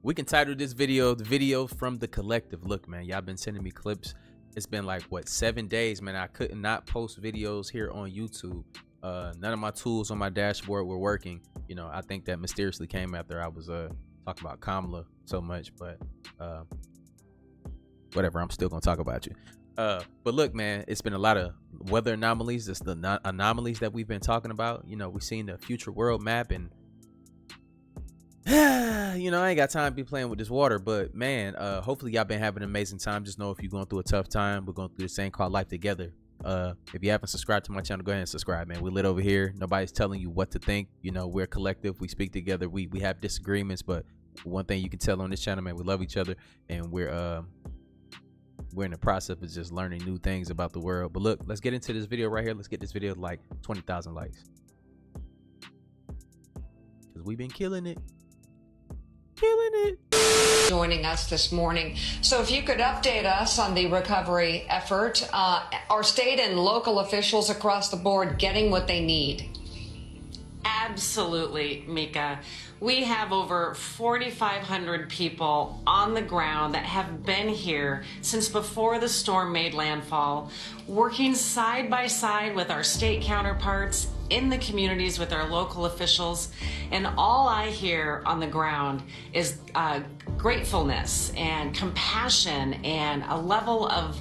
We can title this video the video from the collective. Look, man, y'all been sending me clips. It's been like what, 7 days, man. I could not post videos here on YouTube. None of my tools on my dashboard were working. You know, I think that mysteriously came after I was talking about Kamala so much, but whatever, I'm still gonna talk about you. But look, man, it's been a lot of weather anomalies. It's the anomalies that we've been talking about. You know, we've seen the future world map, and you know, I ain't got time to be playing with this water. But man, hopefully y'all been having an amazing time. Just know if you're going through a tough time, we're going through the same called life together. If you haven't subscribed to my channel, go ahead and subscribe, man. We lit over here. Nobody's telling you what to think. You know, we're a collective. We speak together. We have disagreements, but one thing you can tell on this channel, man, we love each other, and we're in the process of just learning new things about the world. But look, let's get into this video right here. Let's get this video like 20,000 likes, because we've been killing it. Joining us this morning. So if you could update us on the recovery effort, are state and local officials across the board getting what they need? Absolutely, Mika. We have over 4,500 people on the ground that have been here since before the storm made landfall, working side by side with our state counterparts in the communities with our local officials. And all I hear on the ground is gratefulness and compassion and a level of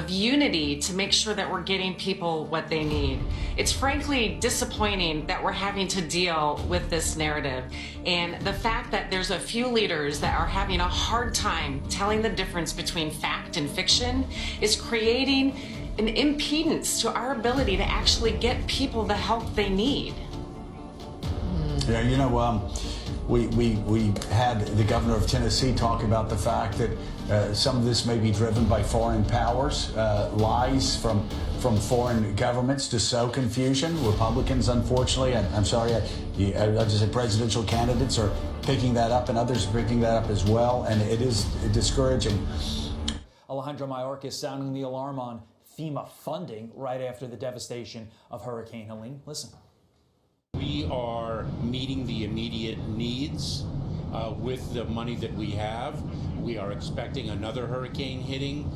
unity to make sure that we're getting people what they need. It's frankly disappointing that we're having to deal with this narrative, and the fact that there's a few leaders that are having a hard time telling the difference between fact and fiction is creating an impedance to our ability to actually get people the help they need. Yeah, you know, we had the governor of Tennessee talk about the fact that some of this may be driven by foreign powers, lies from foreign governments to sow confusion. Republicans, unfortunately, I'm sorry, I just said presidential candidates are picking that up, and others are picking that up as well, and it is discouraging. Alejandro Mayorkas sounding the alarm on FEMA funding right after the devastation of Hurricane Helene. Listen. We are meeting the immediate needs with the money that we have. We are expecting another hurricane hitting.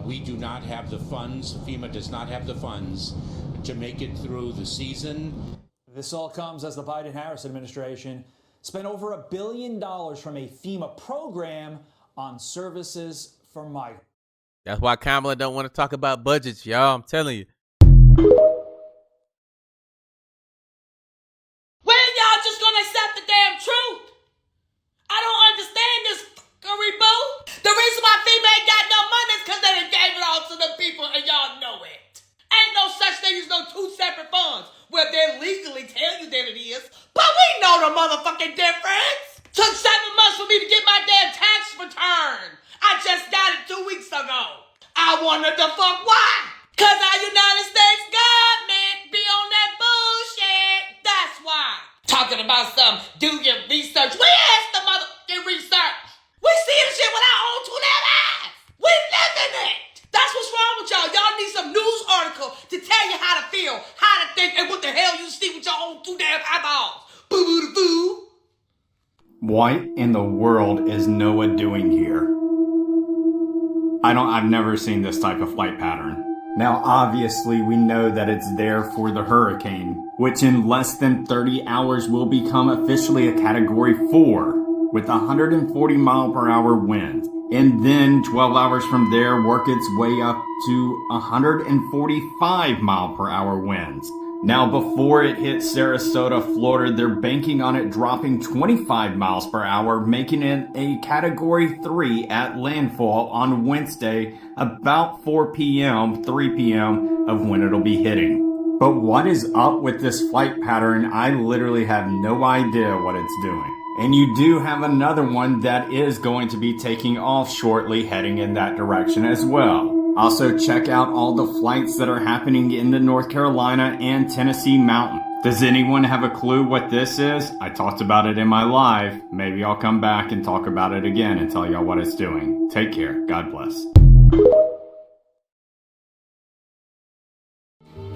We do not have the funds. FEMA does not have the funds to make it through the season. This all comes as the Biden-Harris administration spent over $1 billion from a FEMA program on services for migrants. That's why Kamala don't want to talk about budgets, y'all. I'm telling you. When y'all just gonna accept the damn truth? I don't understand this fuckery, boo. The reason why FEMA ain't got no money is because they done gave it all to the people, and y'all know it. Ain't no such thing as no two separate funds. Well, they legally tell you that it is, but we know the motherfucking difference. Took 7 months for me to get my damn tax return. I just got it 2 weeks ago. I wonder the fuck why. Cause our United States government be on that bullshit. That's why. Talking about some do your research. We asked the motherfucking research. We see the shit with our own 2 damn eyes. We live in it. That's what's wrong with y'all. Y'all need some news article to tell you how to feel, how to think, and what the hell you see with your own 2 damn eyeballs. Boo boo da boo. What in the world is Noah doing here? I've never seen this type of flight pattern. Now, obviously, we know that it's there for the hurricane, which in less than 30 hours will become officially a Category 4 with 140 mile per hour winds. And then 12 hours from there, work its way up to 145 mile per hour winds. Now, before it hits Sarasota, Florida, they're banking on it dropping 25 miles per hour, making it a Category 3 at landfall on Wednesday, about 4 p.m., 3 p.m. of when it'll be hitting. But what is up with this flight pattern? I literally have no idea what it's doing. And you do have another one that is going to be taking off shortly, heading in that direction as well. Also, check out all the flights that are happening in the North Carolina and Tennessee mountain. Does anyone have a clue what this is? I talked about it in my live. Maybe I'll come back and talk about it again and tell y'all what it's doing. Take care. God bless.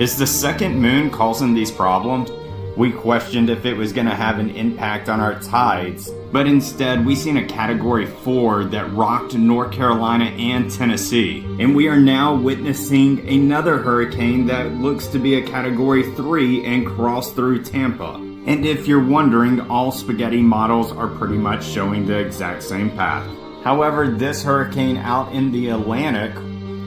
Is the second moon causing these problems? We questioned if it was going to have an impact on our tides, but instead we seen a Category 4 that rocked North Carolina and Tennessee. And we are now witnessing another hurricane that looks to be a Category 3 and cross through Tampa. And if you're wondering, all spaghetti models are pretty much showing the exact same path. However, this hurricane out in the Atlantic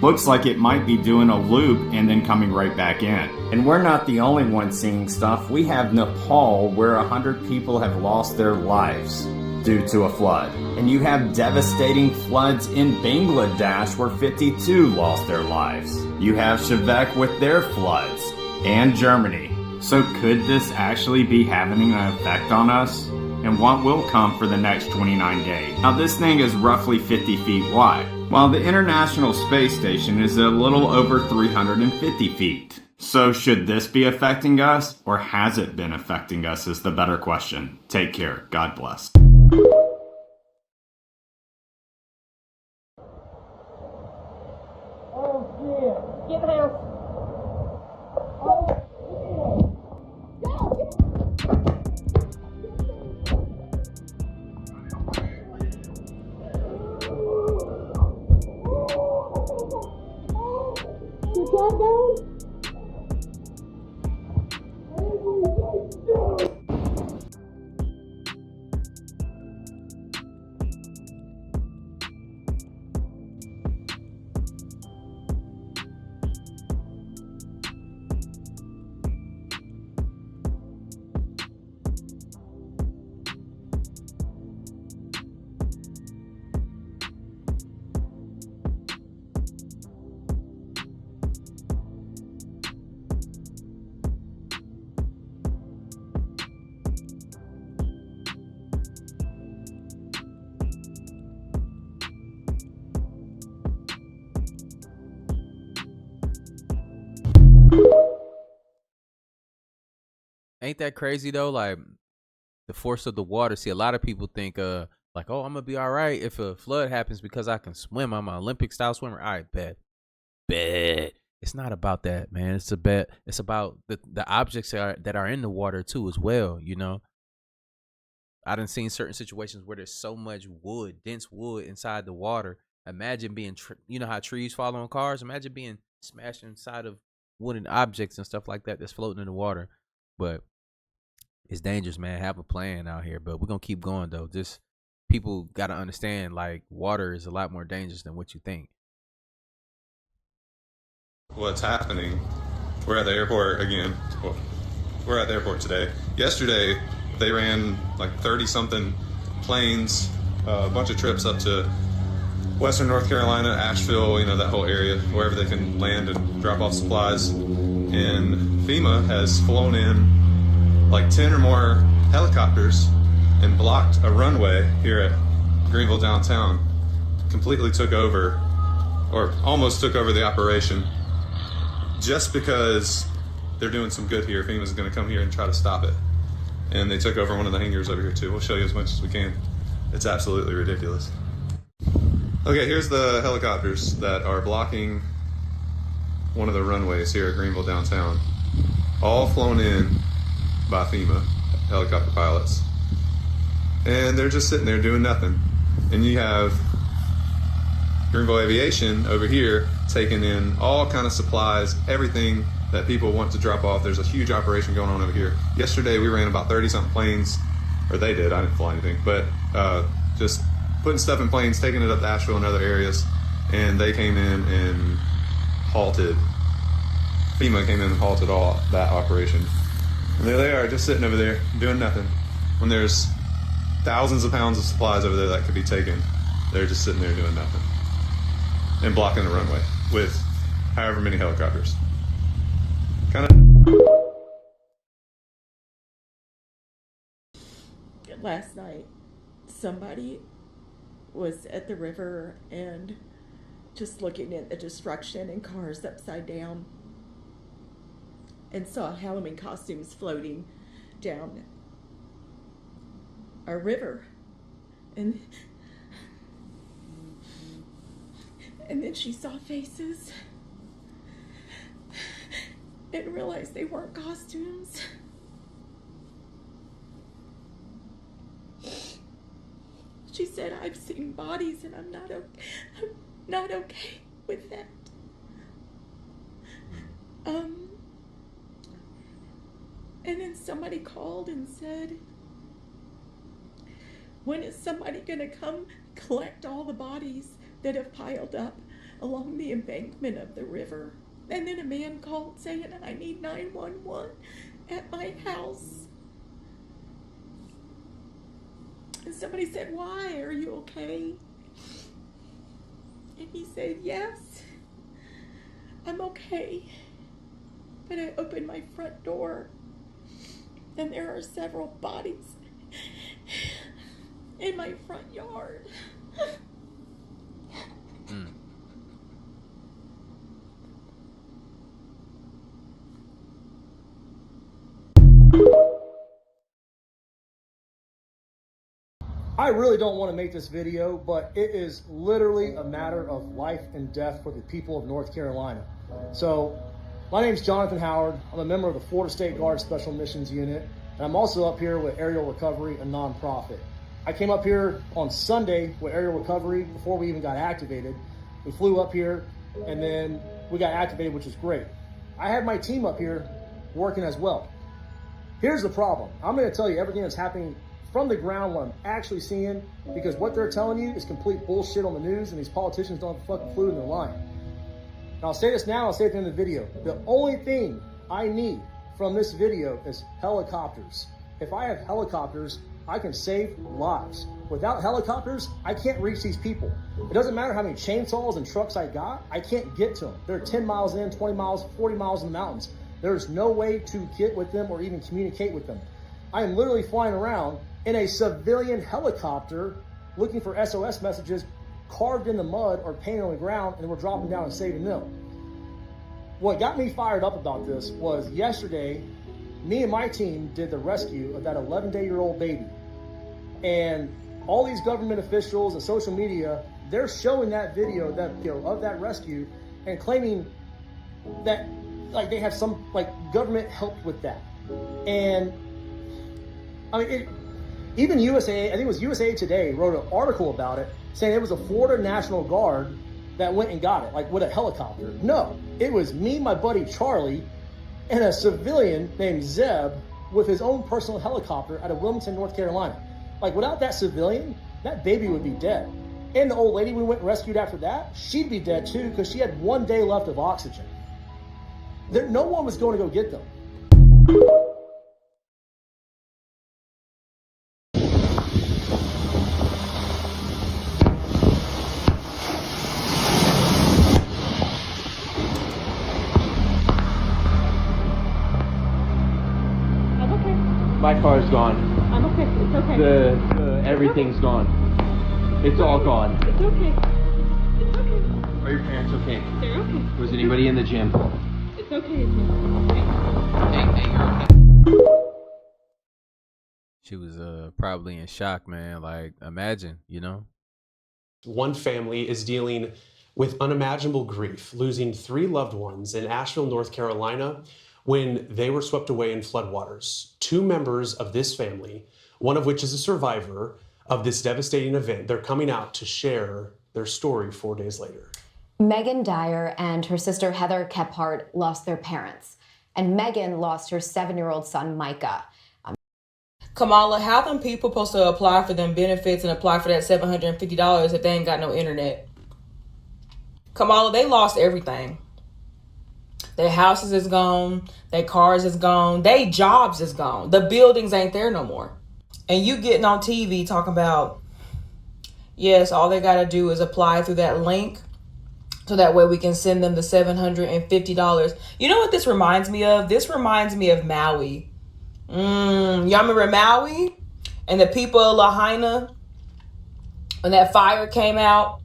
looks like it might be doing a loop and then coming right back in. And we're not the only ones seeing stuff. We have Nepal, where 100 people have lost their lives due to a flood. And you have devastating floods in Bangladesh, where 52 lost their lives. You have Quebec with their floods, and Germany. So could this actually be having an effect on us? And what will come for the next 29 days? Now this thing is roughly 50 feet wide, while the International Space Station is a little over 350 feet. So should this be affecting us, or has it been affecting us is the better question. Take care. God bless. Oh, shit. Get in the house. Ain't that crazy though? Like the force of the water. See, a lot of people think like, oh, I'm gonna be all right if a flood happens because I can swim. I'm an Olympic style swimmer. All right, bet. It's not about that, man. It's about the objects that are in the water too as well, you know. I done seen certain situations where there's so much wood, dense wood inside the water. Imagine being, you know how trees fall on cars? Imagine being smashed inside of wooden objects and stuff like that that's floating in the water. But it's dangerous, man. Have a plan out here. But we're going to keep going, though. Just people got to understand, like, water is a lot more dangerous than what you think. What's happening? We're at the airport again. Well, we're at the airport today. Yesterday, they ran like 30-something planes, a bunch of trips up to Western North Carolina, Asheville, you know, that whole area, wherever they can land and drop off supplies. And FEMA has flown in like 10 or more helicopters and blocked a runway here at Greenville downtown. Completely took over, or almost took over the operation, just because they're doing some good here. FEMA's going to come here and try to stop it. And they took over one of the hangars over here too. We'll show you as much as we can. It's absolutely ridiculous. Okay, here's the helicopters that are blocking one of the runways here at Greenville downtown. All flown in by FEMA helicopter pilots. And they're just sitting there doing nothing. And you have Greenville Aviation over here taking in all kind of supplies, everything that people want to drop off. There's a huge operation going on over here. Yesterday we ran about 30-something planes, or they did, I didn't fly anything, but just putting stuff in planes, taking it up to Asheville and other areas, and they came in and halted. FEMA came in and halted all that operation. And there they are, just sitting over there, doing nothing. When there's thousands of pounds of supplies over there that could be taken, they're just sitting there doing nothing. And blocking the runway with however many helicopters. Last night, somebody was at the river and just looking at the destruction and cars upside down and saw Halloween costumes floating down a river. And then she saw faces and realized they weren't costumes. She said, I've seen bodies and I'm not okay with that. And then somebody called and said, when is somebody gonna come collect all the bodies that have piled up along the embankment of the river? And then a man called saying, I need 911 at my house. And somebody said, why? Are you okay? And he said, yes, I'm okay. But I opened my front door and there are several bodies in my front yard. I really don't want to make this video, but it is literally a matter of life and death for the people of North Carolina. So, my name is Jonathan Howard. I'm a member of the Florida State Guard Special Missions Unit, and I'm also up here with Aerial Recovery, a nonprofit. I came up here on Sunday with Aerial Recovery before we even got activated. We flew up here, and then we got activated, which is great. I had my team up here working as well. Here's the problem. I'm going to tell you everything that's happening from the ground, what I'm actually seeing, because what they're telling you is complete bullshit on the news, and these politicians don't have a fucking clue, and they're lying. And I'll say this now, I'll say it at the end of the video. The only thing I need from this video is helicopters. If I have helicopters, I can save lives. Without helicopters, I can't reach these people. It doesn't matter how many chainsaws and trucks I got, I can't get to them. They're 10 miles in, 20 miles, 40 miles in the mountains. There's no way to get with them or even communicate with them. I am literally flying around in a civilian helicopter looking for SOS messages carved in the mud or painted on the ground, and then we're dropping down and saving them. What got me fired up about this was yesterday, me and my team did the rescue of that 11-day-old baby. And all these government officials and social media, they're showing that video of that rescue and claiming that like they have some like government help with that. And I mean, even USA, I think it was USA Today, wrote an article about it saying it was a Florida National Guard that went and got it, like with a helicopter. No, it was me, my buddy Charlie, and a civilian named Zeb with his own personal helicopter out of Wilmington, North Carolina. Like without that civilian, that baby would be dead. And the old lady we went and rescued after that, she'd be dead too because she had 1 day left of oxygen. No one was going to go get them. My car's gone. I'm okay. It's okay. Everything's gone. It's all gone. It's okay. It's okay. Are your parents okay? They're okay. Was anybody in the gym? It's okay. Hey, you're okay. She was probably in shock, man. Like, imagine, you know? One family is dealing with unimaginable grief, losing 3 loved ones in Asheville, North Carolina, when they were swept away in floodwaters. 2 members of this family, one of which is a survivor of this devastating event, they're coming out to share their story 4 days later. Megan Dyer and her sister Heather Kephart lost their parents, and Megan lost her 7-year-old son, Micah. Kamala, how them people supposed to apply for them benefits and apply for that $750 if they ain't got no internet? Kamala, they lost everything. Their houses is gone, their cars is gone, their jobs is gone. The buildings ain't there no more. And you getting on TV talking about, yes, all they got to do is apply through that link so that way we can send them the $750. You know what this reminds me of? This reminds me of Maui. Y'all remember Maui? And the people of Lahaina? When that fire came out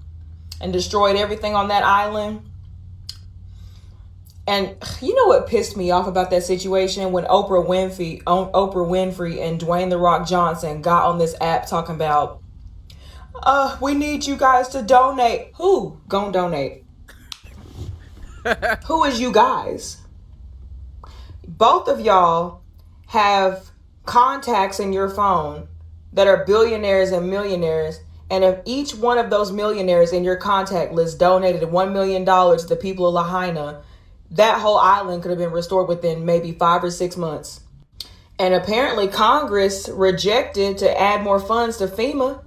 and destroyed everything on that island? And you know what pissed me off about that situation? When Oprah Winfrey and Dwayne The Rock Johnson got on this app talking about, we need you guys to donate. Who gonna donate? Who is you guys? Both of y'all have contacts in your phone that are billionaires and millionaires, And if each one of those millionaires in your contact list donated $1 million to the people of Lahaina, that whole island could have been restored within maybe 5 or 6 months. And apparently Congress rejected to add more funds to FEMA.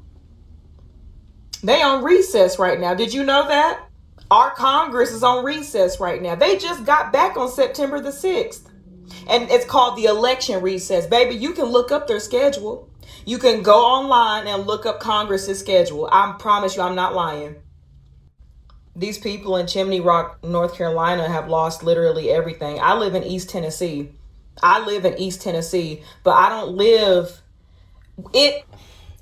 They on recess right now. Did you know that? Our Congress is on recess right now. They just got back on September the 6th. And it's called the election recess. Baby, you can look up their schedule. You can go online and look up Congress's schedule. I promise you, I'm not lying. These people in Chimney Rock, North Carolina have lost literally everything. I live in East Tennessee. But I don't live... It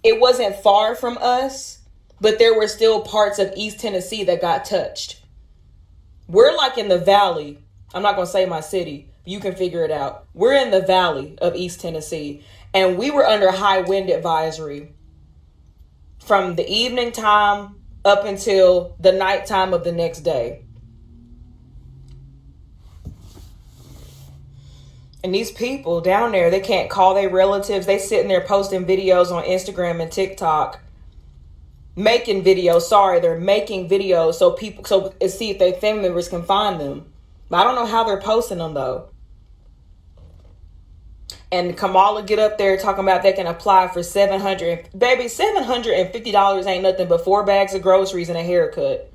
wasn't far from us, but there were still parts of East Tennessee that got touched. We're like in the valley. I'm not going to say my city. You can figure it out. We're in the valley of East Tennessee, and we were under high wind advisory from the evening time up until the nighttime of the next day. And these people down there, they can't call their relatives. They sitting there posting videos on Instagram and TikTok. Making videos. They're making videos so see if their family members can find them. But I don't know how they're posting them though. And Kamala get up there talking about they can apply for $750 ain't nothing but 4 bags of groceries and a haircut.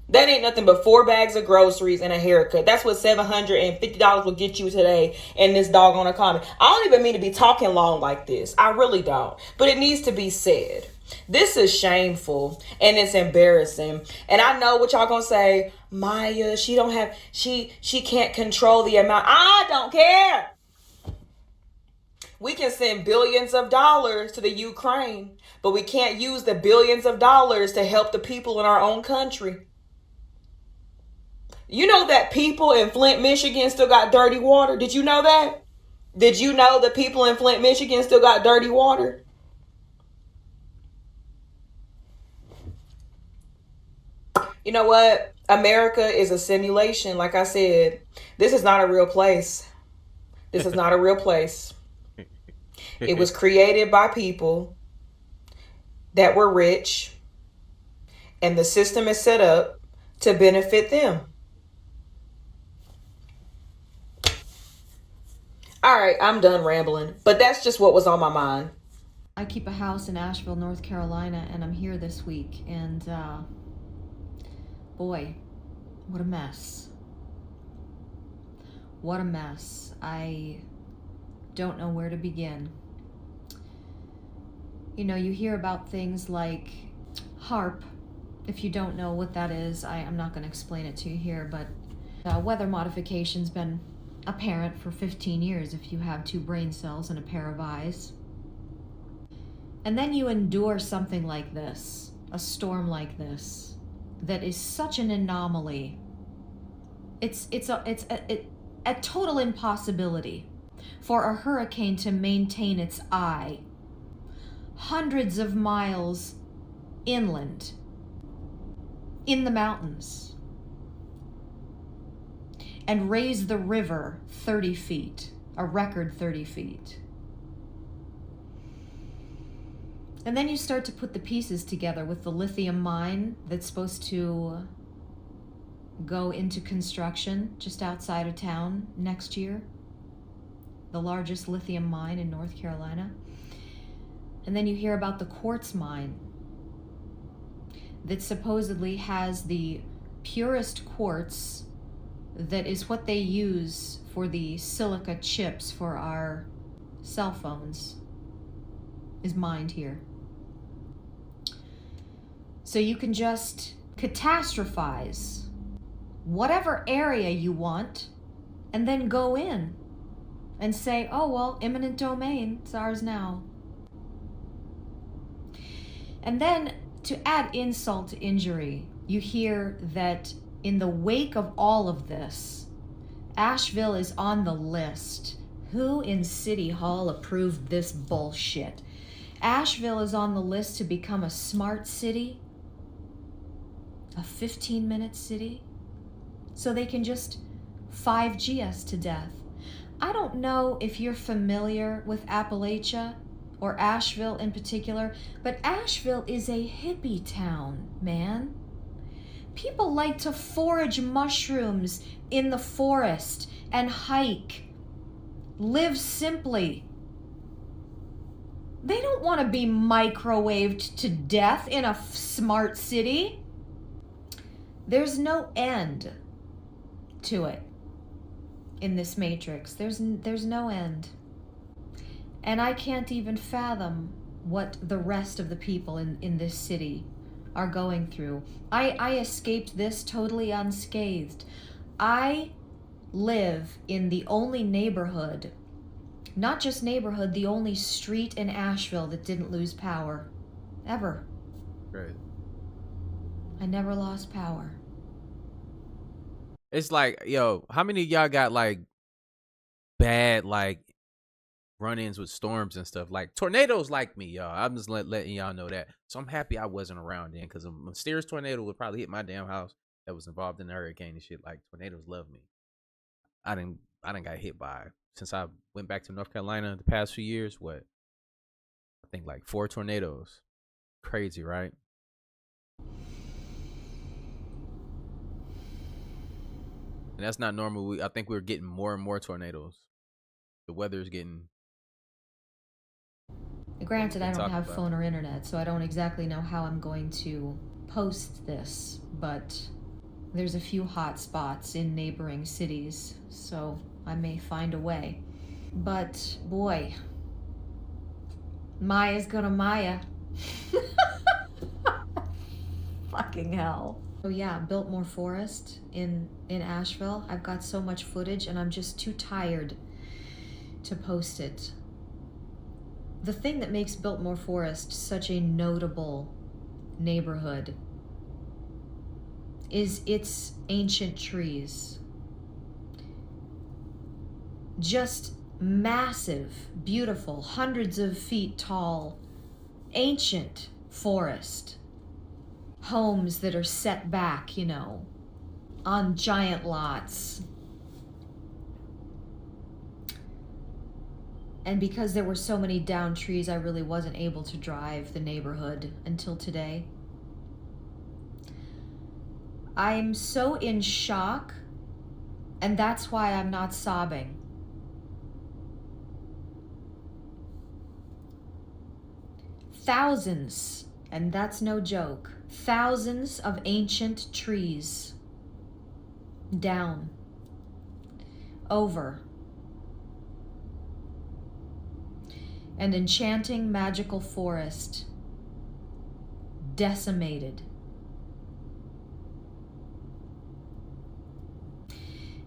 That ain't nothing but 4 bags of groceries and a haircut. That's what $750 will get you today in this doggone economy. I don't even mean to be talking long like this. I really don't. But it needs to be said. This is shameful and it's embarrassing. And I know what y'all gonna say. Maya, she can't control the amount. I don't care. We can send billions of dollars to the Ukraine, but we can't use the billions of dollars to help the people in our own country. You know that people in Flint, Michigan still got dirty water? Did you know that? Did you know that people in Flint, Michigan still got dirty water? You know what? America is a simulation. Like I said, this is not a real place. This is not a real place. It was created by people that were rich, and the system is set up to benefit them. All right, I'm done rambling, but that's just what was on my mind. I keep a house in Asheville, North Carolina, and I'm here this week, and boy, what a mess. What a mess. I don't know where to begin. You know, you hear about things like HAARP. If you don't know what that is, I'm not going to explain it to you here, but weather modification's been apparent for 15 years if you have 2 brain cells and a pair of eyes. And then you endure something like this, a storm like this, that is such an anomaly. It's a total impossibility for a hurricane to maintain its eye hundreds of miles inland in the mountains and raise the river 30 feet, a record 30 feet. And then you start to put the pieces together with the lithium mine that's supposed to go into construction just outside of town next year, the largest lithium mine in North Carolina. And then you hear about the quartz mine that supposedly has the purest quartz that is what they use for the silica chips for our cell phones is mined here. So you can just catastrophize whatever area you want and then go in and say, oh, well, eminent domain, it's ours now. And then to add insult to injury, you hear that in the wake of all of this, Asheville is on the list. Who in City Hall approved this bullshit? Asheville is on the list to become a smart city, a 15-minute city, so they can just 5G us to death. I don't know if you're familiar with Appalachia, or Asheville in particular, but Asheville is a hippie town, man. People like to forage mushrooms in the forest and hike, live simply. They don't want to be microwaved to death in a smart city. There's no end to it in this matrix. There's no end. And I can't even fathom what the rest of the people in this city are going through. I escaped this totally unscathed. I live in the only neighborhood, not just neighborhood, the only street in Asheville that didn't lose power. Ever. Right. I never lost power. It's like, yo, how many of y'all got like bad like run-ins with storms and stuff? Like tornadoes like me, y'all. I'm just letting y'all know that. So I'm happy I wasn't around then, because a mysterious tornado would probably hit my damn house that was involved in the hurricane and shit. Like tornadoes love me. I didn't got hit by, since I went back to North Carolina the past few years, what? I think like 4 tornadoes. Crazy, right? And that's not normal. I think we're getting more and more tornadoes. The weather is getting... Granted, I don't have phone or internet, so I don't exactly know how I'm going to post this, but there's a few hot spots in neighboring cities, so I may find a way. But, boy, Maya's gonna Maya. Fucking hell. Oh yeah, Biltmore Forest in Asheville. I've got so much footage and I'm just too tired to post it. The thing that makes Biltmore Forest such a notable neighborhood is its ancient trees. Just massive, beautiful, hundreds of feet tall, ancient forest. Homes that are set back, you know, on giant lots. And because there were so many downed trees, I really wasn't able to drive the neighborhood until today. I'm so in shock, and that's why I'm not sobbing. Thousands, and that's no joke, thousands of ancient trees down, over. An enchanting magical forest decimated.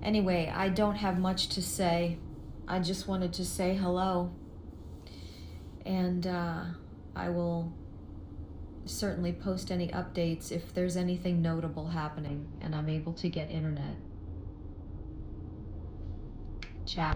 Anyway, I don't have much to say. I just wanted to say hello. And I will certainly post any updates if there's anything notable happening and I'm able to get internet. Ciao.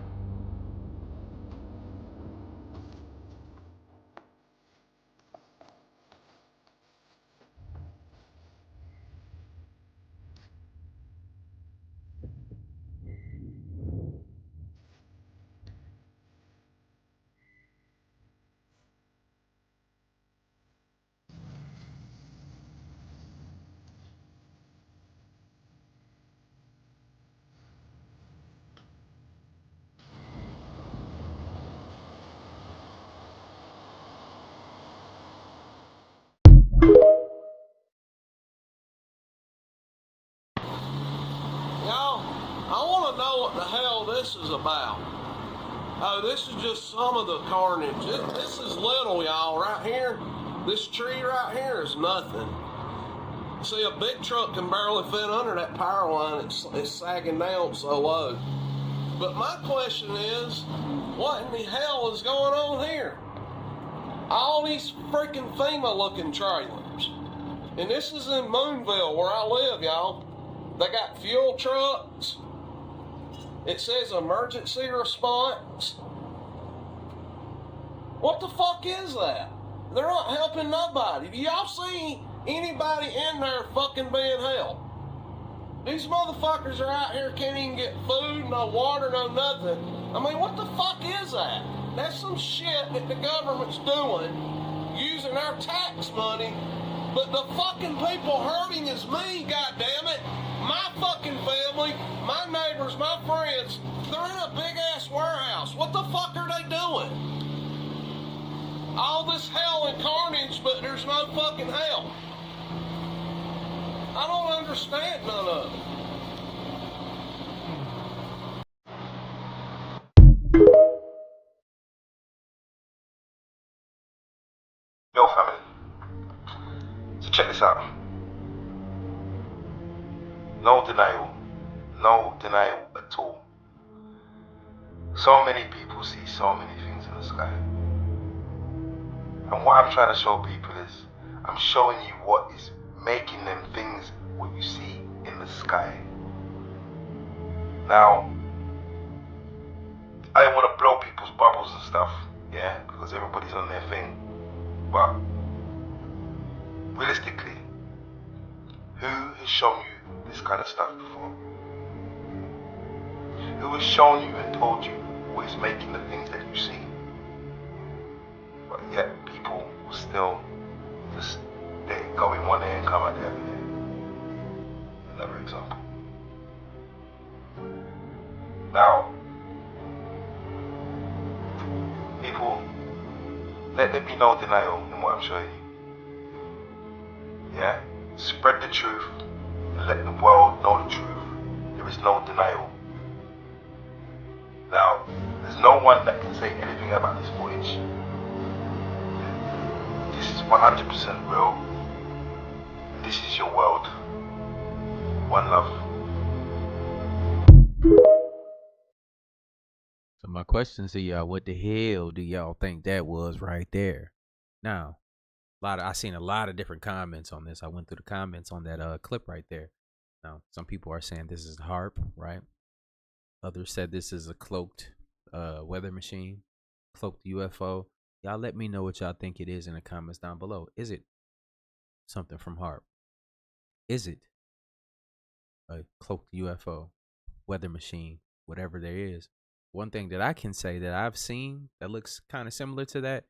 I want to know what the hell this is about. Oh, this is just some of the carnage. This is little, y'all, right here. This tree right here is nothing. See, a big truck can barely fit under that power line. It's sagging down so low. But my question is, what in the hell is going on here? All these freaking FEMA-looking trailers. And this is in Moonville, where I live, y'all. They got fuel trucks. It says emergency response. What the fuck is that? They're not helping nobody. Do y'all see anybody in there fucking being helped? These motherfuckers are out here, can't even get food, no water, no nothing. I mean, what the fuck is that? That's some shit that the government's doing, using our tax money. But the fucking people hurting is me, goddammit. My fucking family, my neighbors, my friends, they're in a big-ass warehouse. What the fuck are they doing? All this hell and carnage, but there's no fucking hell. I don't understand none of it. Yo, family. So check this out. No denial. No denial at all. So many people see so many things in the sky. And what I'm trying to show people is, I'm showing you what is making them things what you see in the sky. Now, I don't want to blow people's bubbles and stuff, yeah, because everybody's on their thing. But realistically, who has shown you this kind of stuff before? Who has shown you and told you what is making the things that you see? But yet people still just, they go in one ear and come out the other ear. Another example. Now, people, let there be no denial in what I'm showing you. Yeah? Spread the truth and let the world know the truth. There is no denial. Now, there's no one that can say anything about this footage. This is 100% real. This is your world. One love. So my question to y'all, what the hell do y'all think that was right there? Now, I seen a lot of different comments on this. I went through the comments on that clip right there. Now, some people are saying this is HARP, right? Others said this is a cloaked weather machine, cloaked UFO. Y'all let me know what y'all think it is in the comments down below. Is it something from HARP? Is it a cloaked UFO, weather machine, whatever there is? One thing that I can say that I've seen that looks kind of similar to that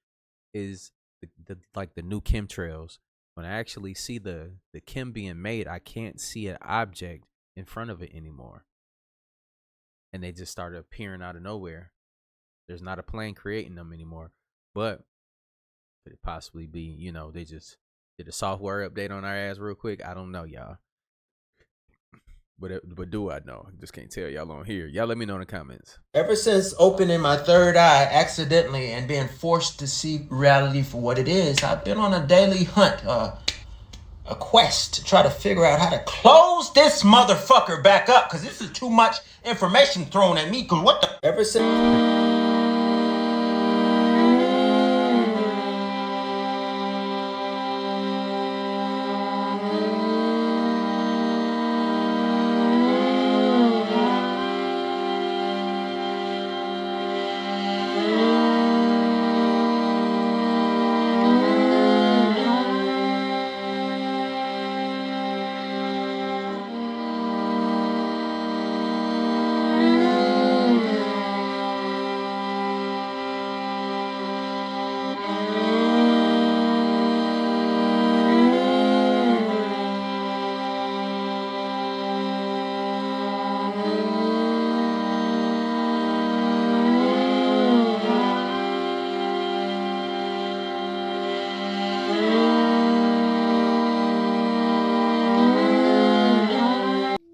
is the new chemtrails. When I actually see the chem being made, I can't see an object in front of it anymore. And they just started appearing out of nowhere. There's not a plane creating them anymore. But could it possibly be, you know, they just did a software update on our ass real quick? I don't know, y'all. But do I know? I just can't tell y'all on here. Y'all let me know in the comments. Ever since opening my third eye accidentally and being forced to see reality for what it is, I've been on a daily hunt, a quest to try to figure out how to close this motherfucker back up, because this is too much information thrown at me. Cause what the? Ever since.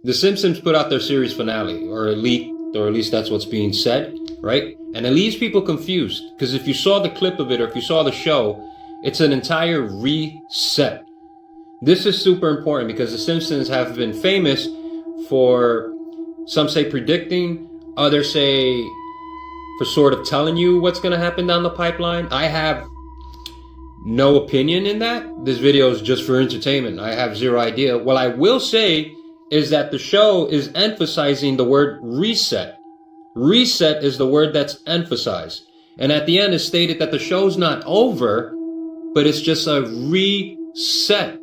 The Simpsons put out their series finale, or at least that's what's being said, right? And it leaves people confused, because if you saw the clip of it, or if you saw the show, it's an entire reset. This is super important because the Simpsons have been famous for, some say predicting, others say for sort of telling you what's going to happen down the pipeline. I have no opinion in that. This video is just for entertainment. I have zero idea. What I will say is that the show is emphasizing the word reset. Reset is the word that's emphasized. And at the end it's stated that the show's not over, but it's just a reset.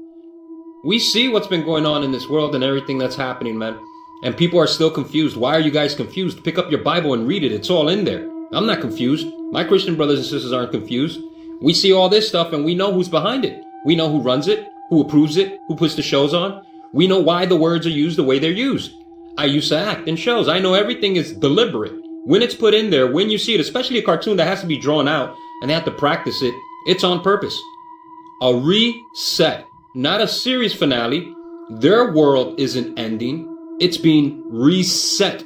We see what's been going on in this world and everything that's happening, man. And people are still confused. Why are you guys confused? Pick up your Bible and read it. It's all in there. I'm not confused. My Christian brothers and sisters aren't confused. We see all this stuff and we know who's behind it. We know who runs it, who approves it, who puts the shows on. We know why the words are used the way they're used. I used to act in shows. I know everything is deliberate. When it's put in there, when you see it, especially a cartoon that has to be drawn out and they have to practice it, it's on purpose. A reset, not a series finale. Their world isn't ending. It's being reset.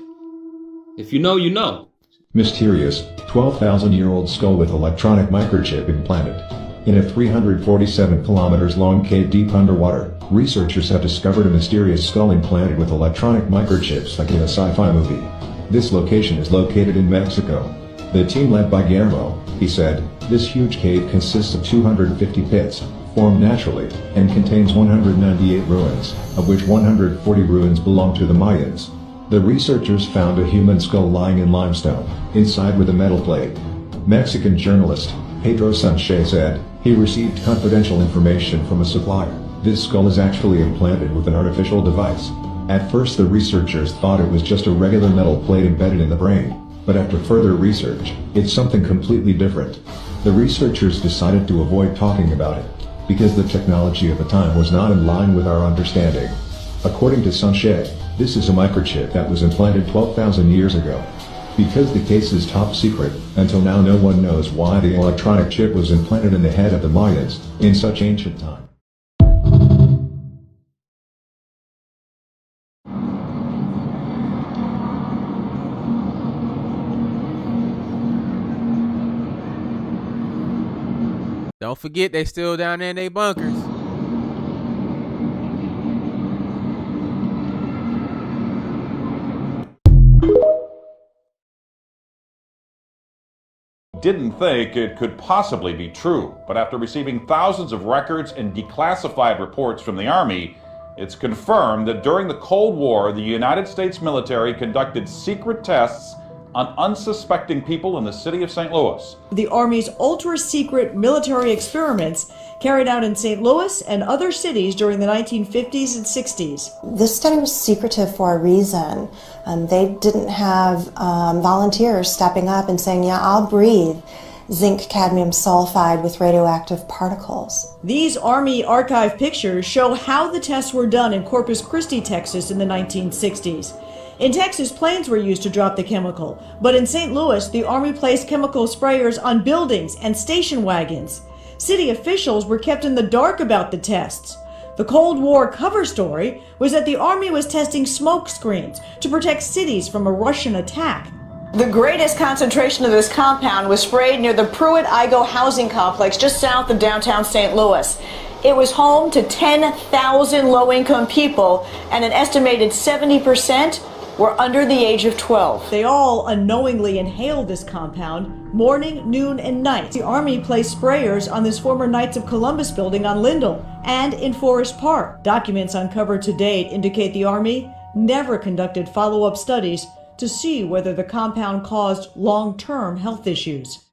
If you know, you know. Mysterious 12,000-year-old skull with electronic microchip implanted. In a 347 kilometers long cave deep underwater, researchers have discovered a mysterious skull implanted with electronic microchips like in a sci-fi movie. This location is located in Mexico. The team led by Guillermo, he said, this huge cave consists of 250 pits, formed naturally, and contains 198 ruins, of which 140 ruins belong to the Mayans. The researchers found a human skull lying in limestone, inside with a metal plate. Mexican journalist Pedro Sanchez said he received confidential information from a supplier. This skull is actually implanted with an artificial device. At first the researchers thought it was just a regular metal plate embedded in the brain, but after further research, it's something completely different. The researchers decided to avoid talking about it, because the technology at the time was not in line with our understanding. According to Sanchez, this is a microchip that was implanted 12,000 years ago. Because the case is top secret, until now no one knows why the electronic chip was implanted in the head of the Mayans in such ancient time. Don't forget, they still down there in their bunkers. Didn't think it could possibly be true, but after receiving thousands of records and declassified reports from the Army, it's confirmed that during the Cold War, the United States military conducted secret tests on unsuspecting people in the city of St. Louis. The Army's ultra-secret military experiments carried out in St. Louis and other cities during the 1950s and 60s. This study was secretive for a reason. They didn't have volunteers stepping up and saying, yeah, I'll breathe zinc cadmium sulfide with radioactive particles. These Army archive pictures show how the tests were done in Corpus Christi, Texas in the 1960s. In Texas, planes were used to drop the chemical, but in St. Louis, the Army placed chemical sprayers on buildings and station wagons. City officials were kept in the dark about the tests. The Cold War cover story was that the Army was testing smoke screens to protect cities from a Russian attack. The greatest concentration of this compound was sprayed near the Pruitt-Igoe housing complex just south of downtown St. Louis. It was home to 10,000 low-income people, and an estimated 70% were under the age of 12. They all unknowingly inhaled this compound morning, noon, and night. The Army placed sprayers on this former Knights of Columbus building on Lindell and in Forest Park. Documents uncovered to date indicate the Army never conducted follow-up studies to see whether the compound caused long-term health issues.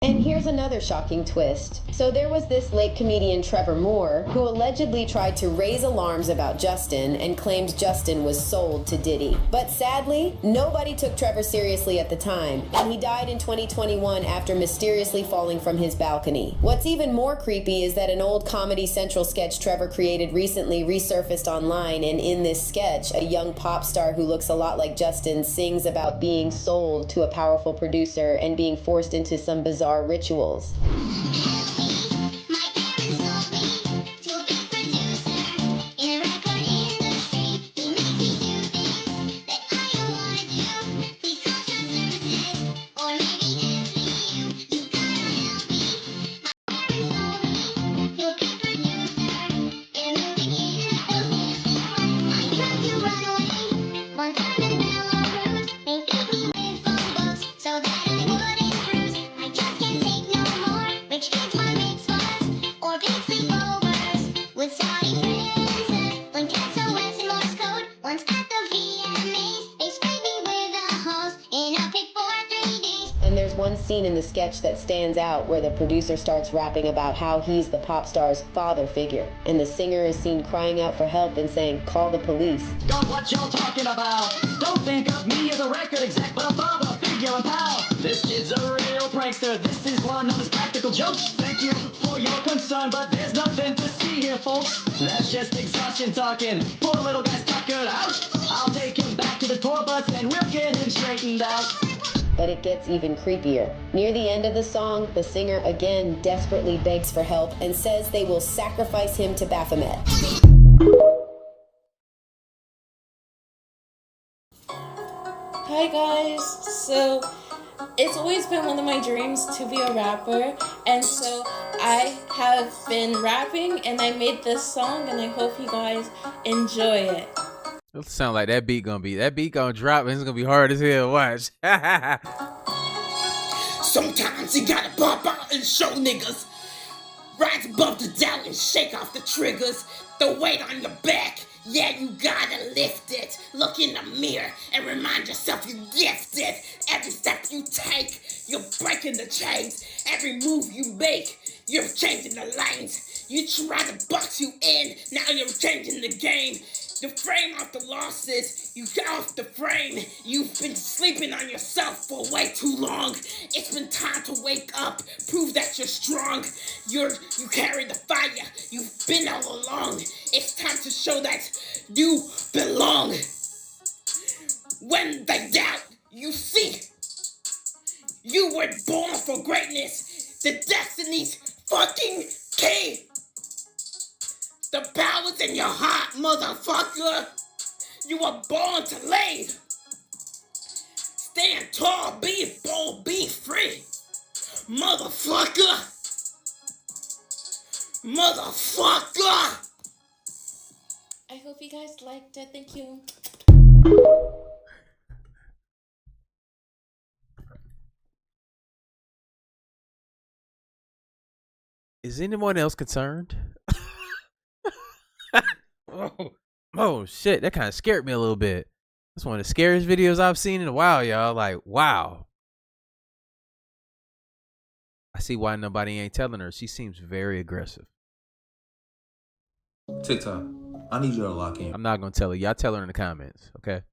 And here's another shocking twist. So there was this late comedian Trevor Moore who allegedly tried to raise alarms about Justin and claimed Justin was sold to Diddy. But sadly, nobody took Trevor seriously at the time, and he died in 2021 after mysteriously falling from his balcony. What's even more creepy is that an old Comedy Central sketch Trevor created recently resurfaced online, and in this sketch, a young pop star who looks a lot like Justin sings about being sold to a powerful producer and being forced into some bizarre rituals. So that I wouldn't bruise. I just can't take no more. Which gets scene in the sketch that stands out where the producer starts rapping about how he's the pop star's father figure, and the singer is seen crying out for help and saying, "Call the police." Don't what y'all talking about. Don't think of me as a record exec, but a father figure and pal. This kid's a real prankster. This is one of his practical jokes. Thank you for your concern, but there's nothing to see here, folks. That's just exhaustion talking. Poor little guy's tuckered out. I'll take him back to the tour bus and we'll get him straightened out. But it gets even creepier. Near the end of the song, the singer again desperately begs for help and says they will sacrifice him to Baphomet. Hi guys, so it's always been one of my dreams to be a rapper, and so I have been rapping and I made this song and I hope you guys enjoy it. It sound like that beat gonna drop and it's gonna be hard as hell. Watch. Sometimes you gotta pop out and show niggas. Rise above the doubt and shake off the triggers. The weight on your back, yeah, you gotta lift it. Look in the mirror and remind yourself you're gifted. Every step you take, you're breaking the chains. Every move you make, you're changing the lanes. You try to box you in, now you're changing the game. The frame off the losses, you get off the frame. You've been sleeping on yourself for way too long. It's been time to wake up, prove that you're strong. You carry the fire, you've been all along. It's time to show that you belong. When they doubt, you see. You were born for greatness. The destiny's fucking key. The power's in your heart, motherfucker. You were born to lead. Stand tall, be bold, be free. Motherfucker. Motherfucker. I hope you guys liked it. Thank you. Is anyone else concerned? Oh shit, that kind of scared me a little bit. That's one of the scariest videos I've seen in a while, y'all. Like, wow. I see why nobody ain't telling her. She seems very aggressive. TikTok, I need you to lock in. I'm not gonna tell her. Y'all tell her in the comments, okay?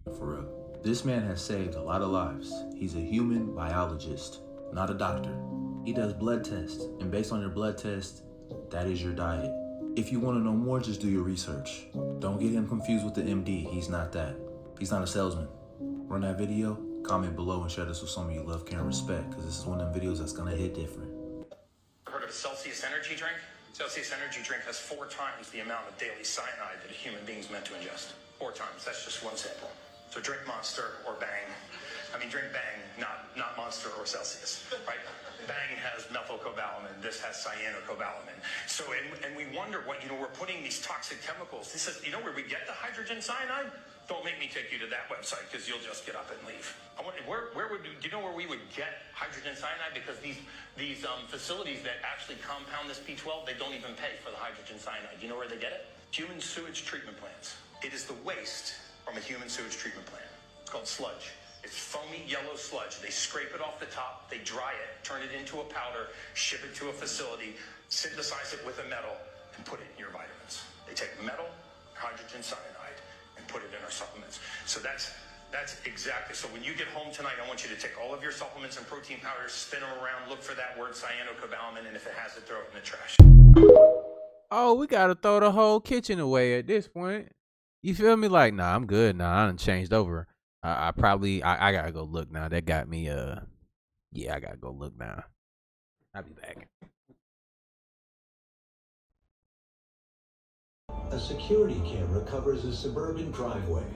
For real. This man has saved a lot of lives. He's a human biologist, not a doctor. He does blood tests, and based on your blood test, that is your diet. If you want to know more, just do your research. Don't get him confused with the MD. He's not that. He's not a salesman. Run that video, comment below, and share this with someone you love, care, and respect, because this is one of them videos that's going to hit different. Heard of a Celsius energy drink? Celsius energy drink has 4 times the amount of daily cyanide that a human being's meant to ingest. 4 times. That's just one sample. So drink Monster or Bang. I mean, drink Bang, not Monster or Celsius, right? Bang has methylcobalamin. This has cyanocobalamin. So, and we wonder what, we're putting these toxic chemicals. This is, where we get the hydrogen cyanide? Don't make me take you to that website because you'll just get up and leave. I wonder, do you know where we would get hydrogen cyanide? Because these facilities that actually compound this P12, they don't even pay for the hydrogen cyanide. Do you know where they get it? Human sewage treatment plants. It is the waste from a human sewage treatment plant. It's called sludge. It's foamy yellow sludge. They scrape it off the top, they dry it, turn it into a powder, ship it to a facility, synthesize it with a metal, and put it in your vitamins. They take metal, hydrogen cyanide, and put it in our supplements. So that's exactly. So when you get home tonight, I want you to take all of your supplements and protein powders, spin them around, look for that word cyanocobalamin, and if it has it, throw it in the trash. Oh, we gotta throw the whole kitchen away at this point. You feel me? Like, nah, I'm good. Nah, I done changed over. I gotta go look now. That got me, yeah, I gotta go look now. I'll be back. A security camera covers a suburban driveway.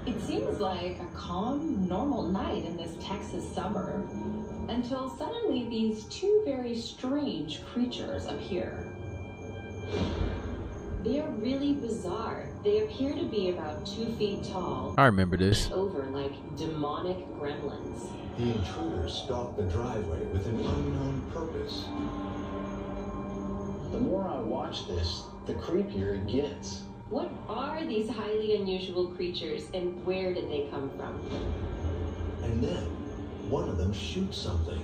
It seems like a calm, normal night in this Texas suburb, until suddenly these 2 very strange creatures appear. They are really bizarre. They appear to be about 2 feet tall. I remember this. Over like demonic gremlins. The intruders stalk the driveway with an unknown purpose. The more I watch this, the creepier it gets. What are these highly unusual creatures and where did they come from? And then, one of them shoot something.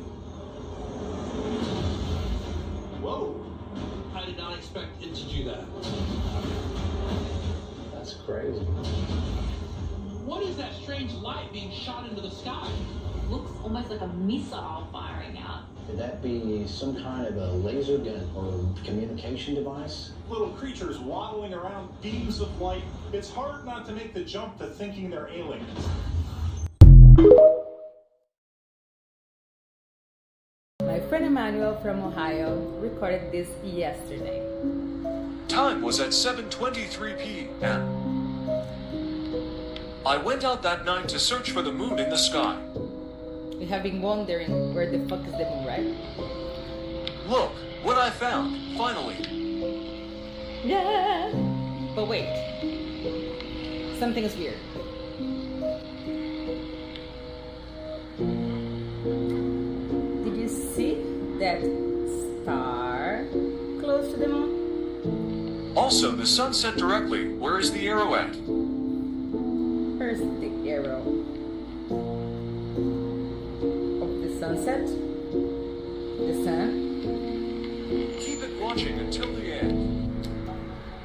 Whoa! I did not expect it to do that. That's crazy. What is that strange light being shot into the sky? Looks almost like a missile firing out. Could that be some kind of a laser gun or communication device? Little creatures waddling around beams of light. It's hard not to make the jump to thinking they're aliens. My friend Emmanuel from Ohio recorded this yesterday. Time was at 7:23 p.m. I went out that night to search for the moon in the sky. You have been wondering where the fuck is the moon, right? Look, what I found, finally. Yeah. But wait. Something is weird. Did you see that star close to the moon? Also, the sun set directly. Where is the arrow at? Where's the arrow? Of the sunset? The sun? Keep it watching until the end.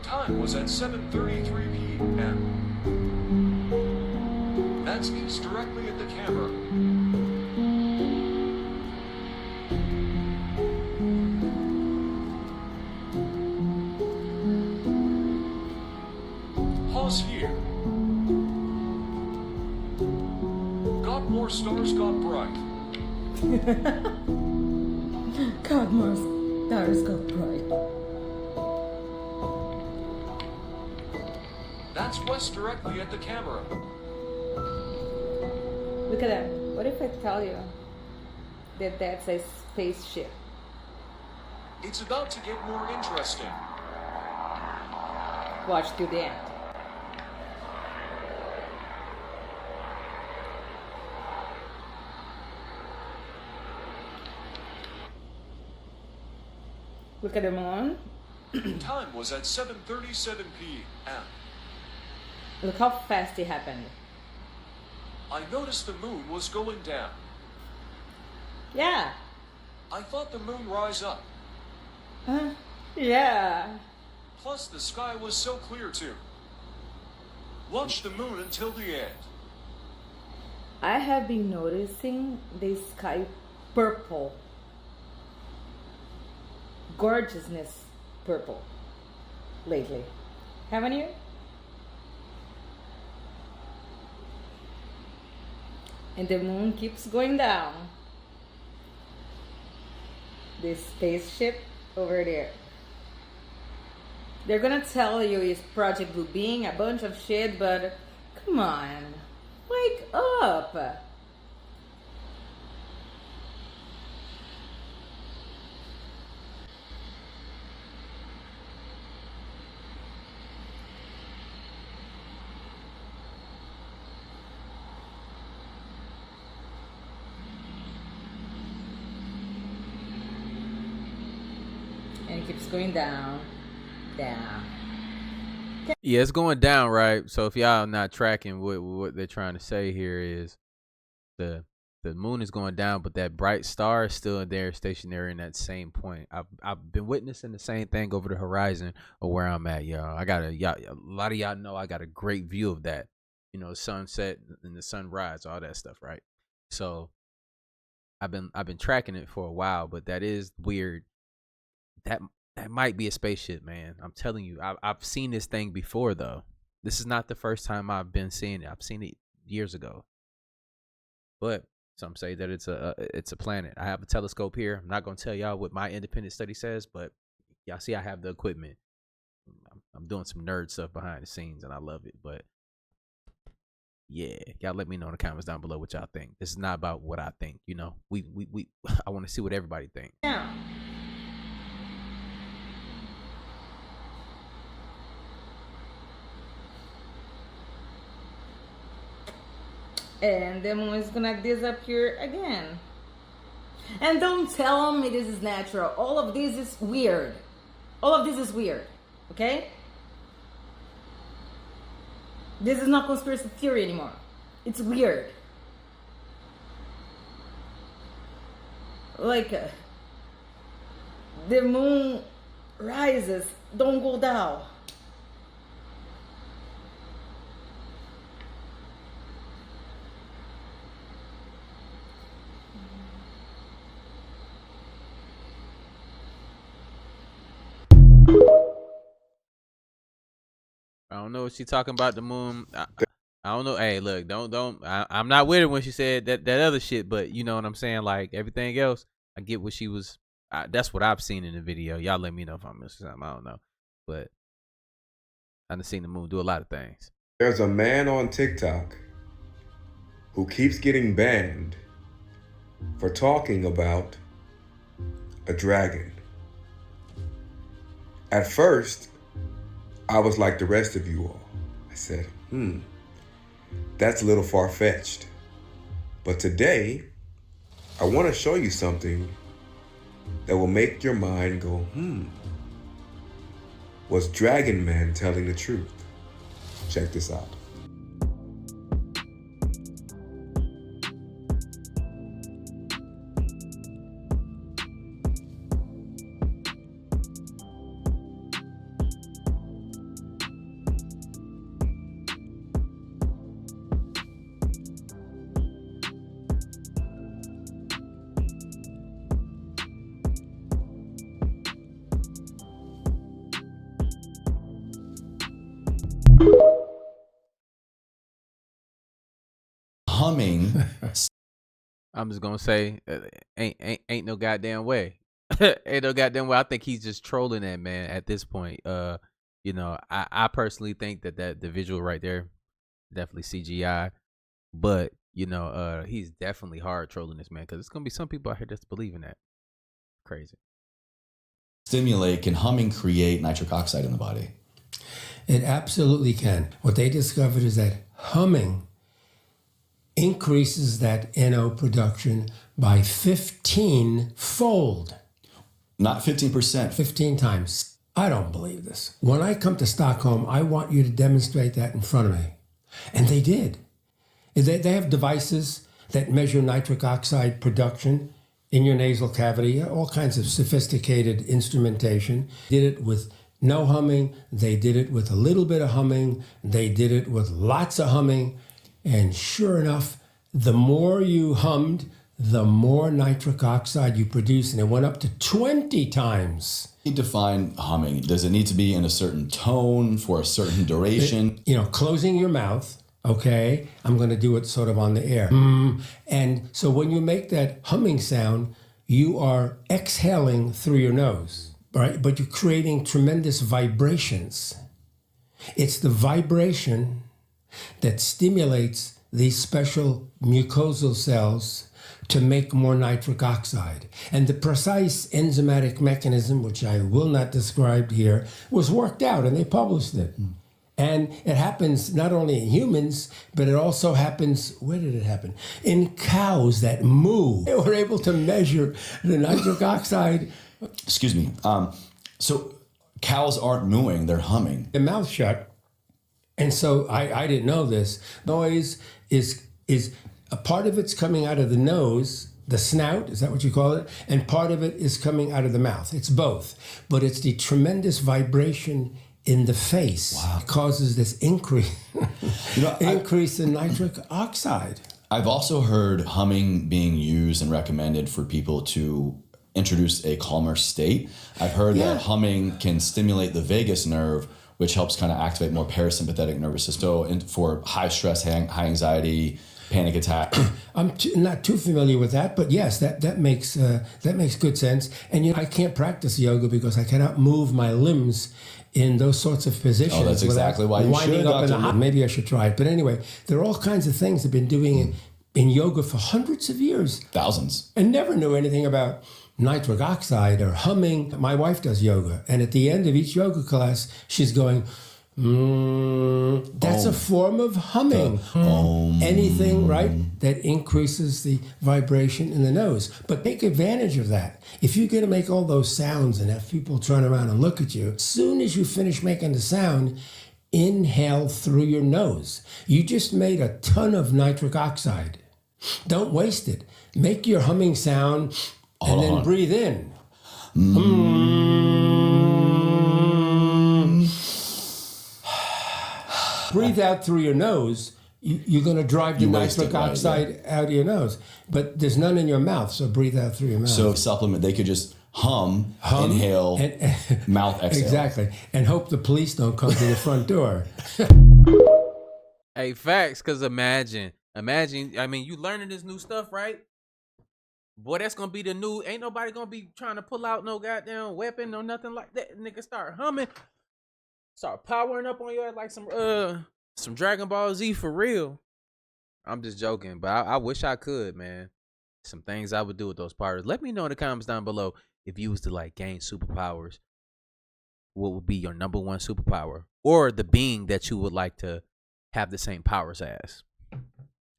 Time was at 7:33 p.m. That's east directly at the camera. Pause here. Got more stars, got bright. God, more stars got bright. That's west directly at the camera. Look at that. What if I tell you that that's a spaceship? It's about to get more interesting. Watch to the end. Look at the moon. Time was at 7:37 p.m. Look how fast it happened. I noticed the moon was going down. Yeah. I thought the moon rise up. Yeah. Plus, the sky was so clear too. Watch the moon until the end. I have been noticing the sky purple. Gorgeousness purple lately. Haven't you? And the moon keeps going down. This spaceship over there. They're gonna tell you it's Project Blue Beam, a bunch of shit, but come on, wake up. And it keeps going down, down. Yeah, it's going down, right? So if y'all not tracking, what they're trying to say here is the moon is going down, but that bright star is still there, stationary in that same point. I've been witnessing the same thing over the horizon of where I'm at, y'all. A lot of y'all know I got a great view of that. You know, sunset and the sunrise, all that stuff, right? So I've been tracking it for a while, but that is weird. That might be a spaceship, man. I'm telling you, I've seen this thing before, though. This is not the first time I've been seeing it. I've seen it years ago. But some say that it's a planet. I have a telescope here. I'm not gonna tell y'all what my independent study says, but y'all see I have the equipment. I'm doing some nerd stuff behind the scenes, and I love it. But yeah, y'all let me know in the comments down below what y'all think. This is not about what I think. You know, we I want to see what everybody thinks. Yeah. And the moon is gonna disappear again. And don't tell me this is natural. All of this is weird. All of this is weird. Okay? This is not conspiracy theory anymore. It's weird. like the moon rises, don't go down. I don't know what she talking about the moon. I don't know. Hey, look, don't. I'm not with her when she said that other shit, but you know what I'm saying. Like everything else, I get what she was. That's what I've seen in the video. Y'all let me know if I'm missing something. I don't know, but I've seen the moon do a lot of things. There's a man on TikTok who keeps getting banned for talking about a dragon. At first, I was like the rest of you all. I said, that's a little far-fetched. But today, I want to show you something that will make your mind go, was Dragon Man telling the truth? Check this out. Humming. I'm just gonna say, ain't no goddamn way. Ain't no goddamn way. I think he's just trolling that man at this point. You know, I personally think that the visual right there, definitely CGI, but you know, he's definitely hard trolling this man because it's gonna be some people out here that's believing that. Crazy. Stimulate, can humming create nitric oxide in the body? It absolutely can. What they discovered is that humming increases that NO production by 15-fold. Not 15%. 15 times. I don't believe this. When I come to Stockholm, I want you to demonstrate that in front of me. And they did. They have devices that measure nitric oxide production in your nasal cavity, all kinds of sophisticated instrumentation. Did it with no humming. They did it with a little bit of humming. They did it with lots of humming. And sure enough, the more you hummed, the more nitric oxide you produce. And it went up to 20 times. Define humming. Does it need to be in a certain tone for a certain duration? You know, closing your mouth. Okay, I'm going to do it sort of on the air. And so when you make that humming sound, you are exhaling through your nose, right? But you're creating tremendous vibrations. It's the vibration that stimulates these special mucosal cells to make more nitric oxide. And the precise enzymatic mechanism, which I will not describe here, was worked out and they published it. And it happens not only in humans, but it also happens, where did it happen? In cows that moo. They were able to measure the nitric oxide. Excuse me. So cows aren't mooing, they're humming. The mouth shut. And so I didn't know this. Noise is a part of it's coming out of the nose, the snout, is that what you call it? And part of it is coming out of the mouth. It's both. But it's the tremendous vibration in the face. Wow. Causes this increase in nitric oxide. I've also heard humming being used and recommended for people to introduce a calmer state. I've heard that humming can stimulate the vagus nerve, which helps kind of activate more parasympathetic nervous system for high stress, high anxiety, panic attack. I'm not too familiar with that, but yes, that makes good sense. And you know, I can't practice yoga because I cannot move my limbs in those sorts of positions. Oh, that's exactly why you should, Dr. Maybe I should try it. But anyway, there are all kinds of things I've been doing in yoga for hundreds of years. Thousands. And never knew anything about nitric oxide or humming. My wife does yoga, and at the end of each yoga class, she's going, that's a form of humming. Anything, right, that increases the vibration in the nose. But take advantage of that. If you're going to make all those sounds and have people turn around and look at you, as soon as you finish making the sound, inhale through your nose. You just made a ton of nitric oxide. Don't waste it. Make your humming sound and then breathe in. Breathe out through your nose. You're going to drive the nitric oxide out of your nose, but there's none in your mouth, so breathe out through your mouth. So supplement, they could just hum inhale, mouth exhale. Exactly, and hope the police don't come to the front door. Hey, facts, because imagine, I mean, you learning this new stuff, right? Boy, that's going to be the new, ain't nobody going to be trying to pull out no goddamn weapon or nothing like that. Nigga start humming, start powering up on your ass like some Dragon Ball Z for real. I'm just joking, but I wish I could, man. Some things I would do with those powers. Let me know in the comments down below if you was to like gain superpowers. What would be your number one superpower, or the being that you would like to have the same powers as?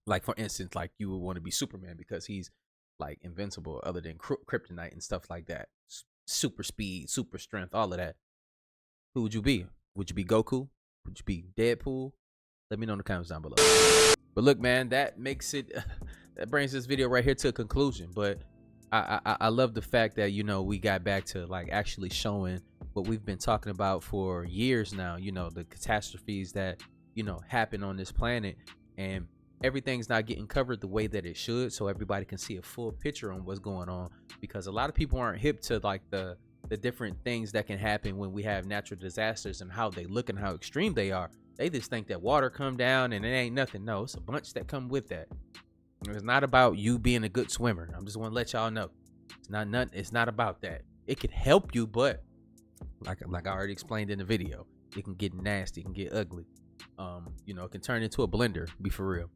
Like for instance, like you would want to be Superman because he's like invincible, other than kryptonite and stuff like that. Super speed, super strength, all of that. Who would you be? Would you be Goku? Would you be Deadpool? Let me know in the comments down below. But look, man, that makes it, that brings this video right here to a conclusion. But I love the fact that, you know, we got back to like actually showing what we've been talking about for years now, you know, the catastrophes that, you know, happen on this planet, and everything's not getting covered the way that it should, so everybody can see a full picture on what's going on, because a lot of people aren't hip to like the different things that can happen when we have natural disasters and how they look and how extreme they are. They just think that water come down and it ain't nothing. No, it's a bunch that come with that. It's not about you being a good swimmer. I'm just want to let y'all know. It's not about that. It can help you, but like I already explained in the video, it can get nasty, it can get ugly. You know, it can turn into a blender, be for real.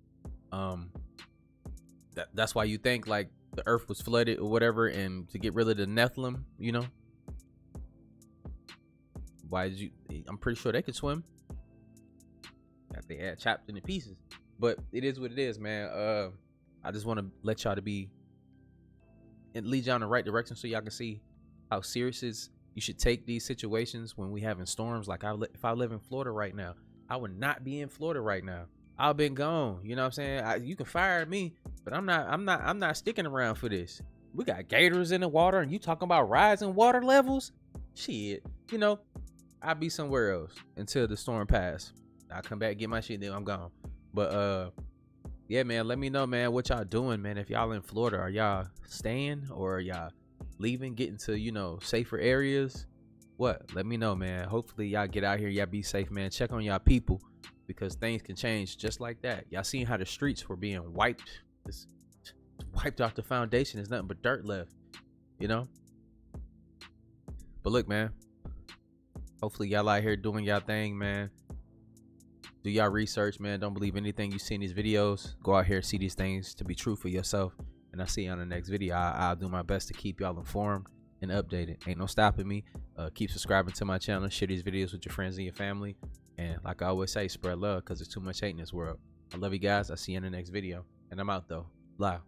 That's why you think like the earth was flooded or whatever, and to get rid of the Nephilim, you know, why did you, I'm pretty sure they could swim. They had chopped into pieces, but it is what it is, man. I just want to let y'all to be and lead y'all in the right direction, so y'all can see how serious you should take these situations when we having storms. Like if I live in Florida right now, I would not be in Florida right now. I've been gone. You know what I'm saying? You can fire me, but I'm not sticking around for this. We got gators in the water, and you talking about rising water levels? Shit, you know, I'll be somewhere else until the storm pass. I'll come back, get my shit, then I'm gone. But yeah, man, let me know, man, what y'all doing, man. If y'all in Florida, are y'all staying or are y'all leaving, getting to, you know, safer areas? What? Let me know, man. Hopefully y'all get out here, y'all be safe, man. Check on y'all people, because things can change just like that. Y'all seen how the streets were being wiped, just wiped off the foundation. There's nothing but dirt left, you know. But look, man, hopefully y'all out here doing y'all thing, man. Do y'all research, man. Don't believe anything you see in these videos. Go out here, see these things to be true for yourself. And I'll see you on the next video. I'll do my best to keep y'all informed and updated. Ain't no stopping me. Keep subscribing to my channel. Share these videos with your friends and your family. And like I always say, spread love, because there's too much hate in this world. I love you guys. I'll see you in the next video. And I'm out, though. Bye.